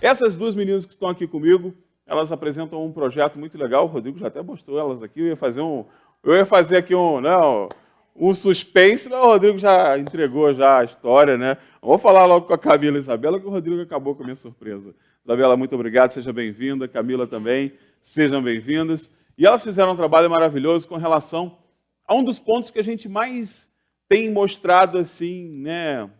Essas duas meninas que estão aqui comigo, elas apresentam um projeto muito legal. O Rodrigo já até mostrou elas aqui. Eu ia fazer aqui um suspense, mas o Rodrigo já entregou já a história, né? Vou falar logo com a Camila e Isabela, que o Rodrigo acabou com a minha surpresa. Isabela, muito obrigado, seja bem-vinda. Camila também, sejam bem-vindas. E elas fizeram um trabalho maravilhoso com relação a um dos pontos que a gente mais tem mostrado, assim, né,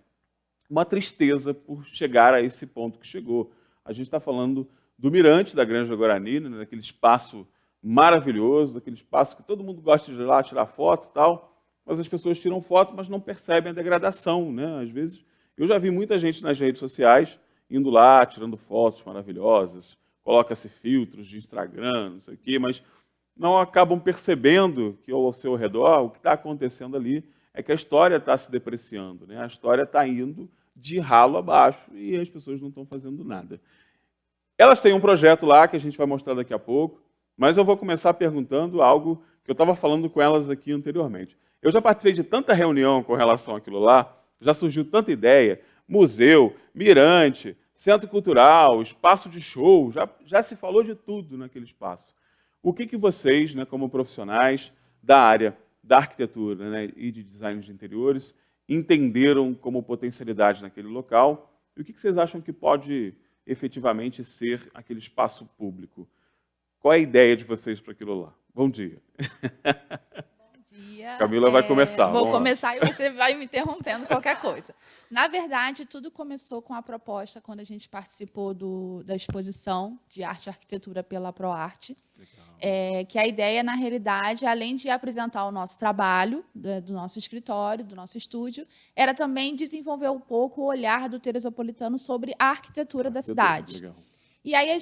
uma tristeza por chegar a esse ponto que chegou. A gente está falando do Mirante da Granja Guarani, né, daquele espaço maravilhoso, daquele espaço que todo mundo gosta de ir lá tirar foto e tal, mas as pessoas tiram foto, mas não percebem a degradação, né? Às vezes, eu já vi muita gente nas redes sociais indo lá, tirando fotos maravilhosas, coloca-se filtros de Instagram, não sei o quê, mas não acabam percebendo que ao seu redor, o que está acontecendo ali é que a história está se depreciando, né? A história está indo de ralo abaixo e as pessoas não estão fazendo nada. Elas têm um projeto lá que a gente vai mostrar daqui a pouco, mas eu vou começar perguntando algo que eu estava falando com elas aqui anteriormente. Eu já participei de tanta reunião com relação àquilo lá, já surgiu tanta ideia, museu, mirante, centro cultural, espaço de show, já se falou de tudo naquele espaço. O que vocês, né, como profissionais da área da arquitetura, né, e de design de interiores, entenderam como potencialidade naquele local e o que vocês acham que pode efetivamente ser aquele espaço público? Qual é a ideia de vocês para aquilo lá? Bom dia. Bom dia. Camila vai começar. Vou começar e você vai me interrompendo qualquer coisa. Na verdade, tudo começou com a proposta quando a gente participou da exposição de arte e arquitetura pela ProArte. Que a ideia, na realidade, além de apresentar o nosso trabalho, do nosso escritório, do nosso estúdio, era também desenvolver um pouco o olhar do teresopolitano sobre a arquitetura da cidade. Legal. E aí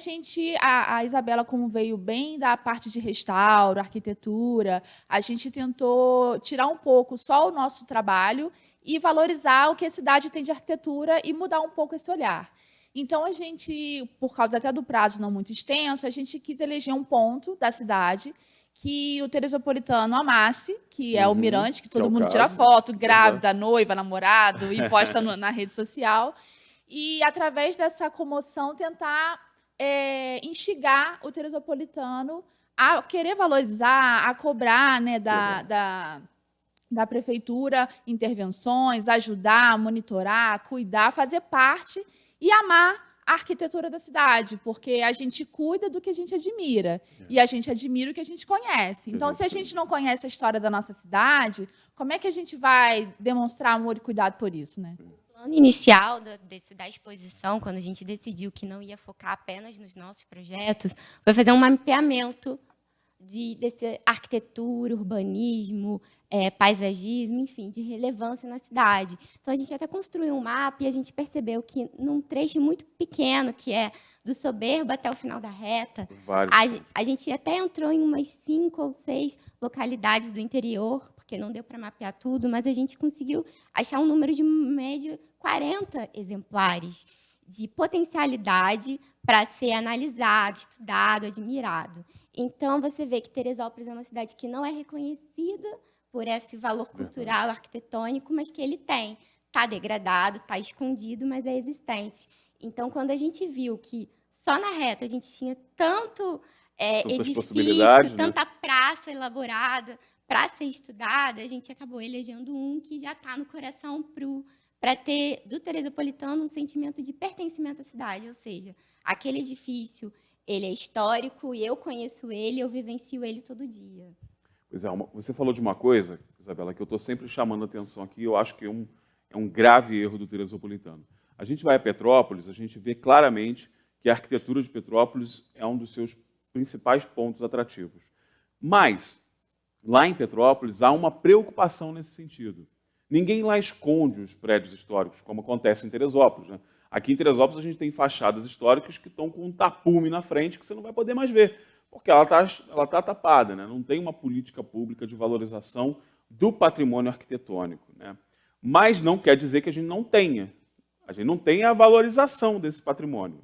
a Isabela, como veio bem da parte de restauro, arquitetura, a gente tentou tirar um pouco só o nosso trabalho e valorizar o que a cidade tem de arquitetura e mudar um pouco esse olhar. Então, a gente, por causa até do prazo não muito extenso, a gente quis eleger um ponto da cidade que o teresopolitano amasse, que é o Mirante, que todo mundo tira foto, grávida, noiva, namorado, e posta na rede social. E, através dessa comoção, tentar instigar o teresopolitano a querer valorizar, a cobrar, né, da prefeitura intervenções, ajudar, monitorar, cuidar, fazer parte e amar a arquitetura da cidade, porque a gente cuida do que a gente admira e a gente admira o que a gente conhece. Então, se a gente não conhece a história da nossa cidade, como é que a gente vai demonstrar amor e cuidado por isso, né? O plano inicial da exposição, quando a gente decidiu que não ia focar apenas nos nossos projetos, foi fazer um mapeamento desse arquitetura, urbanismo, paisagismo, enfim, de relevância na cidade. Então, a gente até construiu um mapa e a gente percebeu que, num trecho muito pequeno, que é do Soberbo até o final da reta, a gente até entrou em umas 5 ou 6 localidades do interior, porque não deu para mapear tudo, mas a gente conseguiu achar um número de média 40 exemplares de potencialidade para ser analisado, estudado, admirado. Então, você vê que Teresópolis é uma cidade que não é reconhecida por esse valor cultural, arquitetônico, mas que ele tem. Está degradado, está escondido, mas é existente. Então, quando a gente viu que só na reta a gente tinha tanto edifício, tanta praça elaborada para ser estudada, a gente acabou elegendo um que já está no coração para ter do teresopolitano um sentimento de pertencimento à cidade, ou seja, aquele edifício ele é histórico e eu conheço ele, eu vivencio ele todo dia. Pois é, você falou de uma coisa, Isabela, que eu estou sempre chamando a atenção aqui, eu acho que é um grave erro do teresopolitano. A gente vai a Petrópolis, a gente vê claramente que a arquitetura de Petrópolis é um dos seus principais pontos atrativos. Mas, lá em Petrópolis, há uma preocupação nesse sentido. Ninguém lá esconde os prédios históricos, como acontece em Teresópolis, né? Aqui em Teresópolis a gente tem fachadas históricas que estão com um tapume na frente que você não vai poder mais ver, porque ela tá tapada, né? Não tem uma política pública de valorização do patrimônio arquitetônico, né? Mas não quer dizer que a gente não tenha. A gente não tem a valorização desse patrimônio.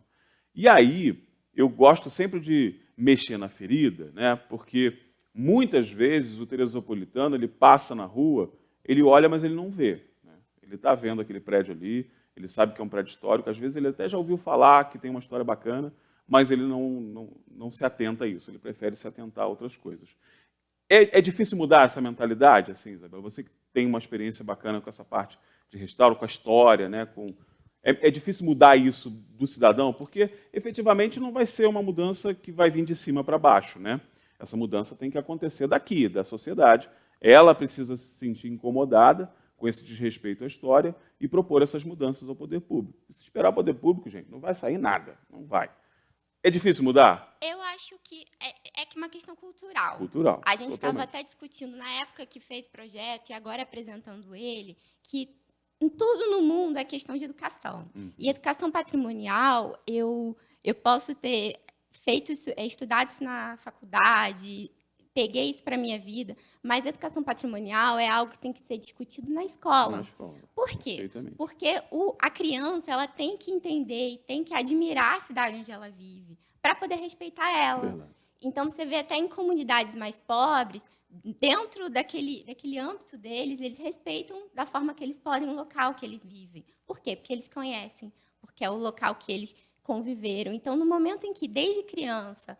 E aí, eu gosto sempre de mexer na ferida, né? Porque muitas vezes o teresopolitano ele passa na rua, ele olha, mas ele não vê, né? Ele está vendo aquele prédio ali, ele sabe que é um prédio histórico, às vezes ele até já ouviu falar que tem uma história bacana, mas ele não se atenta a isso, ele prefere se atentar a outras coisas. É difícil mudar essa mentalidade, assim, Isabela? Você que tem uma experiência bacana com essa parte de restauro, com a história, né? É difícil mudar isso do cidadão, porque efetivamente não vai ser uma mudança que vai vir de cima para baixo, né? Essa mudança tem que acontecer daqui, da sociedade. Ela precisa se sentir incomodada com esse desrespeito à história e propor essas mudanças ao poder público. Se esperar o poder público, gente, não vai sair nada, não vai. É difícil mudar? Eu acho que é que uma questão cultural. Cultural. A gente estava totalmente. até discutindo na época que fez o projeto e agora apresentando ele, que em tudo no mundo é questão de educação. E educação patrimonial, eu posso ter feito estudado isso na faculdade, peguei isso para a minha vida, mas educação patrimonial é algo que tem que ser discutido na escola. Na escola. Por quê? Perfeitamente. Porque a criança ela tem que entender e tem que admirar a cidade onde ela vive, para poder respeitar ela. Verdade. Então, você vê até em comunidades mais pobres, dentro daquele âmbito deles, eles respeitam da forma que eles podem o local que eles vivem. Por quê? Porque eles conhecem, porque é o local que eles conviveram. Então, no momento em que, desde criança,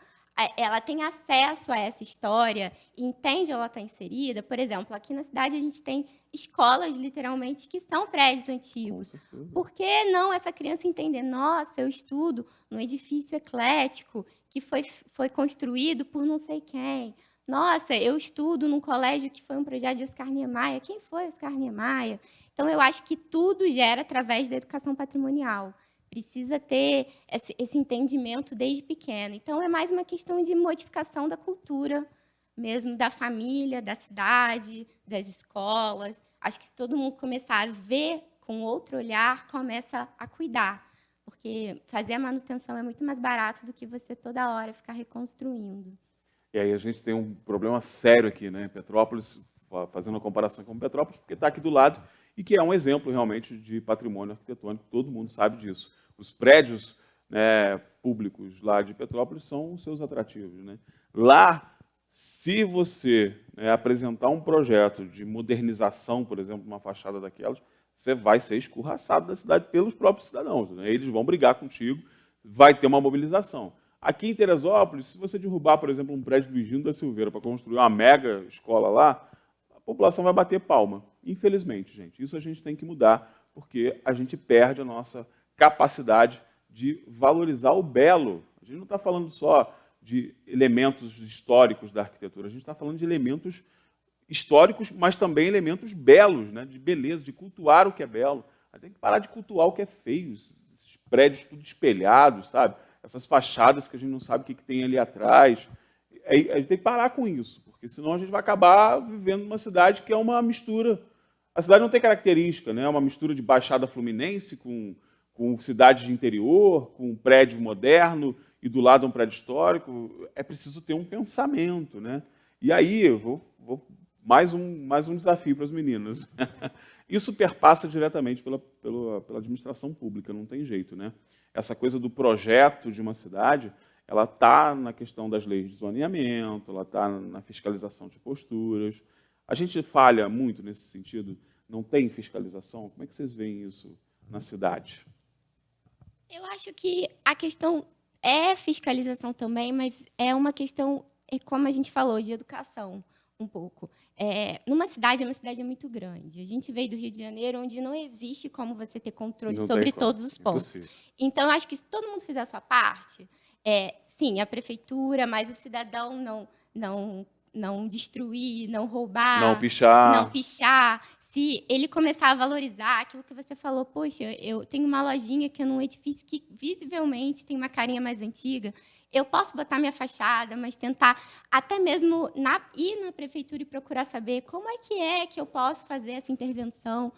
ela tem acesso a essa história e entende onde ela está inserida, por exemplo, aqui na cidade a gente tem escolas, literalmente, que são prédios antigos. Por que não essa criança entender, nossa, eu estudo num edifício eclético que foi construído por não sei quem. Nossa, eu estudo num colégio que foi um projeto de Oscar Niemeyer. Quem foi Oscar Niemeyer? Então, eu acho que tudo gera através da educação patrimonial. Precisa ter esse entendimento desde pequeno. Então, é mais uma questão de modificação da cultura, mesmo da família, da cidade, das escolas. Acho que se todo mundo começar a ver com outro olhar, começa a cuidar. Porque fazer a manutenção é muito mais barato do que você toda hora ficar reconstruindo. E aí a gente tem um problema sério aqui, né? Petrópolis, fazendo uma comparação com Petrópolis, porque está aqui do lado e que é um exemplo realmente de patrimônio arquitetônico, todo mundo sabe disso. Os prédios, né, públicos lá de Petrópolis são os seus atrativos, né? Lá, se você, né, apresentar um projeto de modernização, por exemplo, uma fachada daquelas, você vai ser escorraçado da cidade pelos próprios cidadãos, né? Eles vão brigar contigo, vai ter uma mobilização. Aqui em Teresópolis, se você derrubar, por exemplo, um prédio do Higino da Silveira para construir uma mega escola lá, a população vai bater palma. Infelizmente, gente, isso a gente tem que mudar, porque a gente perde a nossa capacidade de valorizar o belo. A gente não está falando só de elementos históricos da arquitetura, a gente está falando de elementos históricos, mas também elementos belos, né, de beleza, de cultuar o que é belo. A gente tem que parar de cultuar o que é feio, esses prédios tudo espelhados, sabe? Essas fachadas que a gente não sabe o que tem ali atrás. A gente tem que parar com isso, porque senão a gente vai acabar vivendo numa cidade que é uma mistura. A cidade não tem característica, né? É uma mistura de Baixada Fluminense com cidade de interior, com um prédio moderno e do lado um prédio histórico. É preciso ter um pensamento, né? E aí, eu vou mais um desafio para as meninas. Isso perpassa diretamente pela administração pública, não tem jeito, né? Essa coisa do projeto de uma cidade, ela está na questão das leis de zoneamento, ela está na fiscalização de posturas. A gente falha muito nesse sentido, não tem fiscalização? Como é que vocês veem isso na cidade? Eu acho que a questão é fiscalização também, mas é uma questão, como a gente falou, de educação um pouco. Uma cidade muito grande. A gente veio do Rio de Janeiro, onde não existe como você ter controle sobre todos os pontos. Então, eu acho que se todo mundo fizer a sua parte, sim, a prefeitura, mas o cidadão não destruir, não roubar, não pichar. Se ele começar a valorizar aquilo que você falou, poxa, eu tenho uma lojinha que é num edifício que visivelmente tem uma carinha mais antiga, eu posso botar minha fachada, mas tentar até mesmo ir na prefeitura e procurar saber como é que eu posso fazer essa intervenção,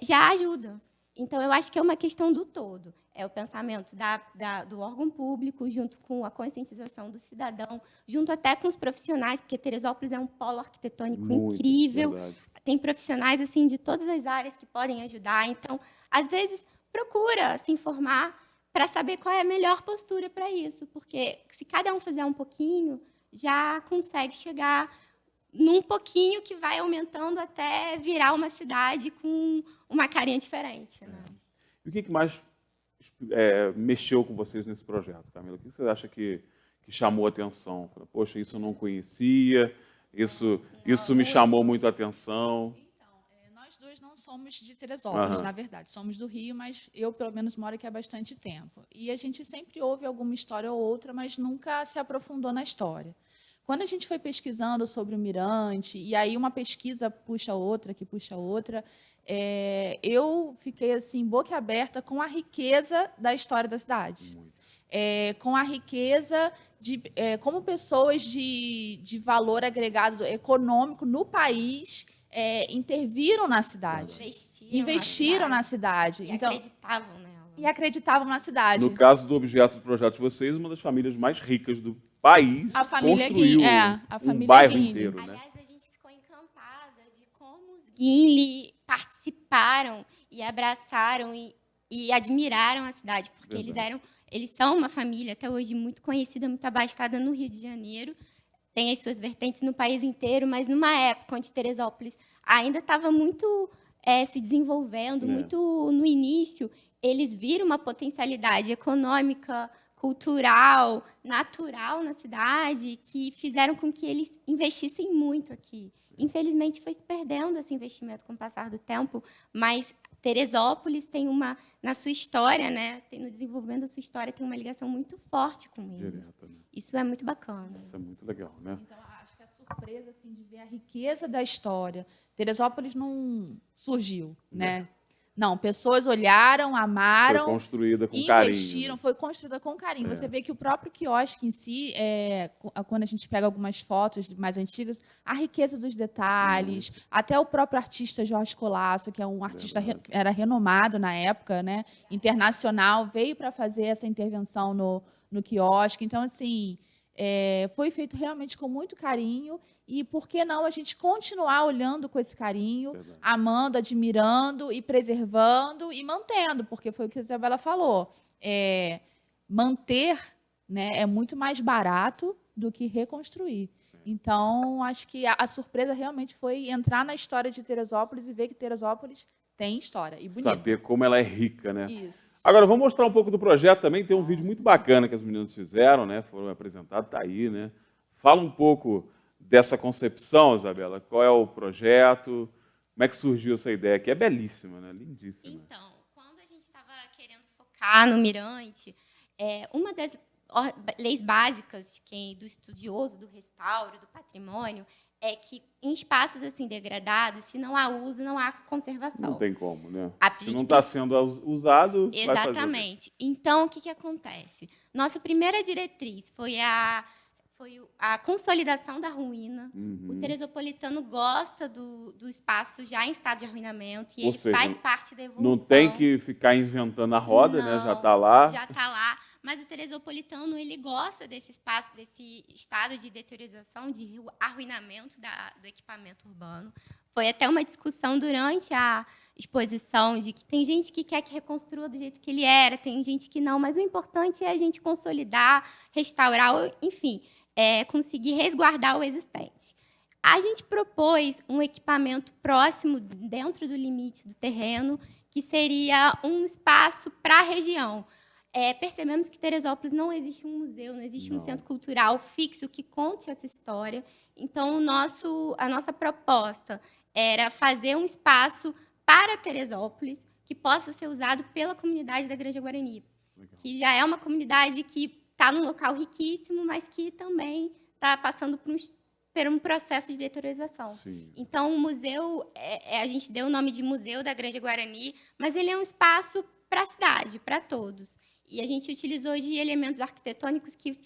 já ajuda. Então, eu acho que é uma questão do todo. É o pensamento do órgão público, junto com a conscientização do cidadão, junto até com os profissionais, porque Teresópolis é um polo arquitetônico incrível. Verdade. Tem profissionais assim de todas as áreas que podem ajudar. Então, às vezes, procura se informar para saber qual é a melhor postura para isso, porque se cada um fizer um pouquinho, já consegue chegar num pouquinho que vai aumentando até virar uma cidade com uma carinha diferente, né? E o que mais mexeu com vocês nesse projeto, Camila? O que você acha que chamou a atenção? Poxa, isso eu não conhecia, isso me chamou muito a atenção. Nós dois não somos de Teresópolis, Aham. na verdade. Somos do Rio, mas eu, pelo menos, moro aqui há bastante tempo. E a gente sempre ouve alguma história ou outra, mas nunca se aprofundou na história. Quando a gente foi pesquisando sobre o Mirante, e aí uma pesquisa puxa outra, que puxa outra, eu fiquei assim, boca aberta com a riqueza da história da cidade. Com a riqueza de como pessoas de valor agregado econômico no país interviram na cidade, investiram na cidade. E acreditavam nela. E acreditavam na cidade. No caso do objeto do projeto de vocês, uma das famílias mais ricas do país A família construiu Guinle, a um família bairro Guinle. inteiro, né? Aliás, a gente ficou encantada de como os Guinle participaram e abraçaram e admiraram a cidade, porque eles são uma família até hoje muito conhecida, muito abastada no Rio de Janeiro, tem as suas vertentes no país inteiro, mas numa época onde Teresópolis ainda estava muito se desenvolvendo, muito no início, eles viram uma potencialidade econômica, cultural, natural na cidade, que fizeram com que eles investissem muito aqui. Infelizmente, foi se perdendo esse investimento com o passar do tempo, mas Teresópolis tem na sua história, né, no desenvolvimento da sua história, tem uma ligação muito forte com eles. Direta, né? Isso é muito bacana. Isso é muito legal, né? Então, acho que a surpresa assim, de ver a riqueza da história. Teresópolis não surgiu, né? Não, pessoas olharam, amaram, Foi construída com investiram, carinho. foi construída com carinho. Você vê que o próprio quiosque em si, quando a gente pega algumas fotos mais antigas, a riqueza dos detalhes, até o próprio artista Jorge Colasso, que é um artista era renomado na época, né, internacional, veio para fazer essa intervenção no quiosque. Então, assim, foi feito realmente com muito carinho. E por que não a gente continuar olhando com esse carinho, amando, admirando e preservando e mantendo, porque foi o que a Isabela falou. Manter, né, é muito mais barato do que reconstruir. Então, acho que a surpresa realmente foi entrar na história de Teresópolis e ver que Teresópolis tem história e bonita. Saber como ela é rica, né? Isso. Agora, vamos mostrar um pouco do projeto também. Tem um vídeo muito bacana que as meninas fizeram, né? Foram apresentados, tá aí, né? Fala um pouco dessa concepção, Isabela. Qual é o projeto? Como é que surgiu essa ideia? Que é belíssima, né? Lindíssima. Então, quando a gente estava querendo focar no Mirante, uma das leis básicas do estudioso, do restauro, do patrimônio, é que em espaços assim degradados, se não há uso, não há conservação. Não tem como, né? A Se gente não está sendo usado, vai fazer o quê? Exatamente. Então, o que acontece? Nossa primeira diretriz foi a consolidação da ruína. O teresopolitano gosta do espaço já em estado de arruinamento e Ou ele seja, faz parte da evolução. Não tem que ficar inventando a roda, né? Já está lá. Já está lá. Mas o teresopolitano, ele gosta desse espaço, desse estado de deteriorização, de arruinamento do equipamento urbano. Foi até uma discussão durante a exposição de que tem gente que quer que reconstrua do jeito que ele era, tem gente que não, mas o importante é a gente consolidar, restaurar, enfim, conseguir resguardar o existente. A gente propôs um equipamento próximo, dentro do limite do terreno, que seria um espaço para a região. Percebemos que em Teresópolis não existe um museu, não existe um centro cultural fixo que conte essa história. Então, a nossa proposta era fazer um espaço para Teresópolis que possa ser usado pela comunidade da Granja Guarani, que já é uma comunidade que está num local riquíssimo, mas que também está passando por um processo de deteriorização. Sim. Então, o museu, a gente deu o nome de Museu da Granja Guarani, mas ele é um espaço para a cidade, para todos. E a gente utilizou de elementos arquitetônicos que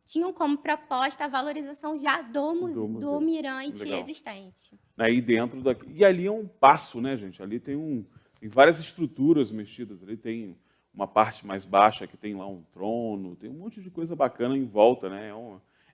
tinham como proposta a valorização já do mirante Legal. existente. Aí dentro daqui. E ali é um passo, né, gente? Ali tem várias estruturas mexidas. Ali tem uma parte mais baixa que tem lá um trono, tem um monte de coisa bacana em volta, né?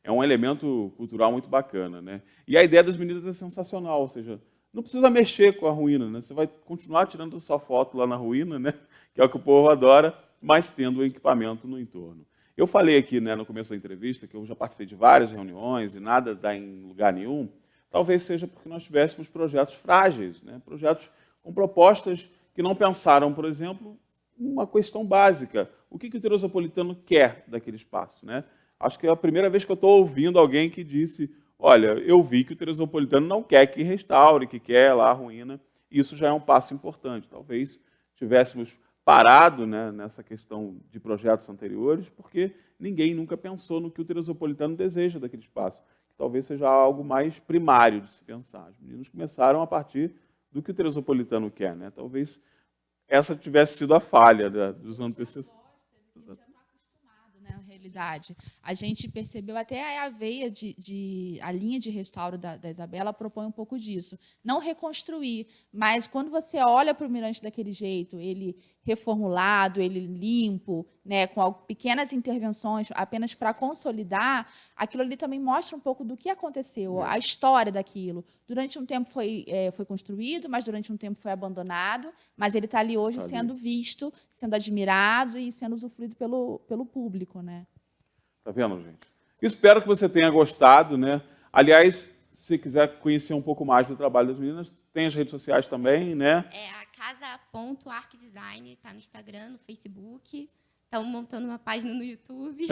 É um elemento cultural muito bacana, né? E a ideia das meninas é sensacional, ou seja, não precisa mexer com a ruína, né? Você vai continuar tirando sua foto lá na ruína, né? Que é o que o povo adora, mas tendo o equipamento no entorno. Eu falei aqui, né, no começo da entrevista que eu já participei de várias reuniões e nada dá em lugar nenhum. Talvez seja porque nós tivéssemos projetos frágeis, né? Projetos com propostas que porque não pensaram, por exemplo, uma questão básica. O que o Teresopolitano quer daquele espaço, né? Acho que é a primeira vez que eu estou ouvindo alguém que disse, olha, eu vi que o Teresopolitano não quer que restaure, que quer lá a ruína. Isso já é um passo importante. Talvez tivéssemos parado, né, nessa questão de projetos anteriores, porque ninguém nunca pensou no que o Teresopolitano deseja daquele espaço. Que talvez seja algo mais primário de se pensar. Os meninos começaram a partir do que o Teresopolitano quer, né? Talvez essa tivesse sido a falha, né, dos antecessores. Na realidade, a gente percebeu até a veia a linha de restauro da Isabela propõe um pouco disso. Não reconstruir, mas quando você olha para o mirante daquele jeito, ele reformulado, ele limpo, né, com pequenas intervenções apenas para consolidar, aquilo ali também mostra um pouco do que aconteceu, a história daquilo. Durante um tempo foi construído, mas durante um tempo foi abandonado, mas ele está ali hoje sendo visto, sendo admirado e sendo usufruído pelo público, né? Tá vendo, gente? Espero que você tenha gostado, né? Aliás, se quiser conhecer um pouco mais do trabalho das meninas, tem as redes sociais também, né? É a casa.arcdesign, está no Instagram, no Facebook. Estamos montando uma página no YouTube.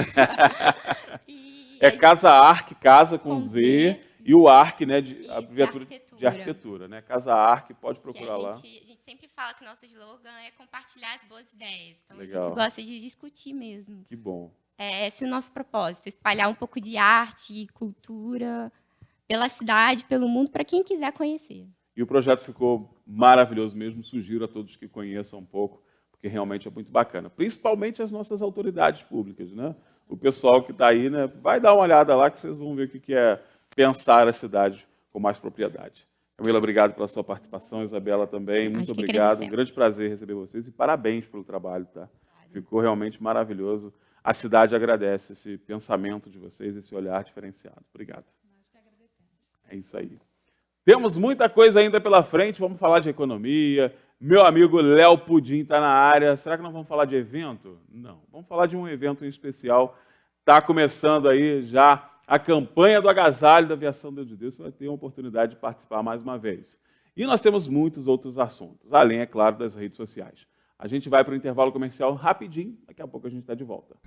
É Casa Arc, casa com Z, e o Arc, né, de abreviatura de arquitetura, né? Casa Arc, pode procurar lá. A gente sempre fala que o nosso slogan é compartilhar as boas ideias. Então, Legal. A gente gosta de discutir mesmo. Que bom. Esse é o nosso propósito, espalhar um pouco de arte e cultura pela cidade, pelo mundo, para quem quiser conhecer. E o projeto ficou maravilhoso mesmo, sugiro a todos que conheçam um pouco, porque realmente é muito bacana. Principalmente as nossas autoridades públicas, né? O pessoal que está aí, né, vai dar uma olhada lá que vocês vão ver o que é pensar a cidade com mais propriedade. Camila, obrigado pela sua participação, Isabela também, muito obrigado, um grande prazer receber vocês e parabéns pelo trabalho, tá? Ficou realmente maravilhoso. A cidade agradece esse pensamento de vocês, esse olhar diferenciado. Obrigado. Nós que agradecemos. É isso aí. Temos muita coisa ainda pela frente, vamos falar de economia. Meu amigo Léo Pudim está na área. Será que nós vamos falar de evento? Não, vamos falar de um evento em especial. Está começando aí já a campanha do agasalho da Aviação Deus de Deus. Você vai ter a oportunidade de participar mais uma vez. E nós temos muitos outros assuntos, além, é claro, das redes sociais. A gente vai para o intervalo comercial rapidinho, daqui a pouco a gente está de volta.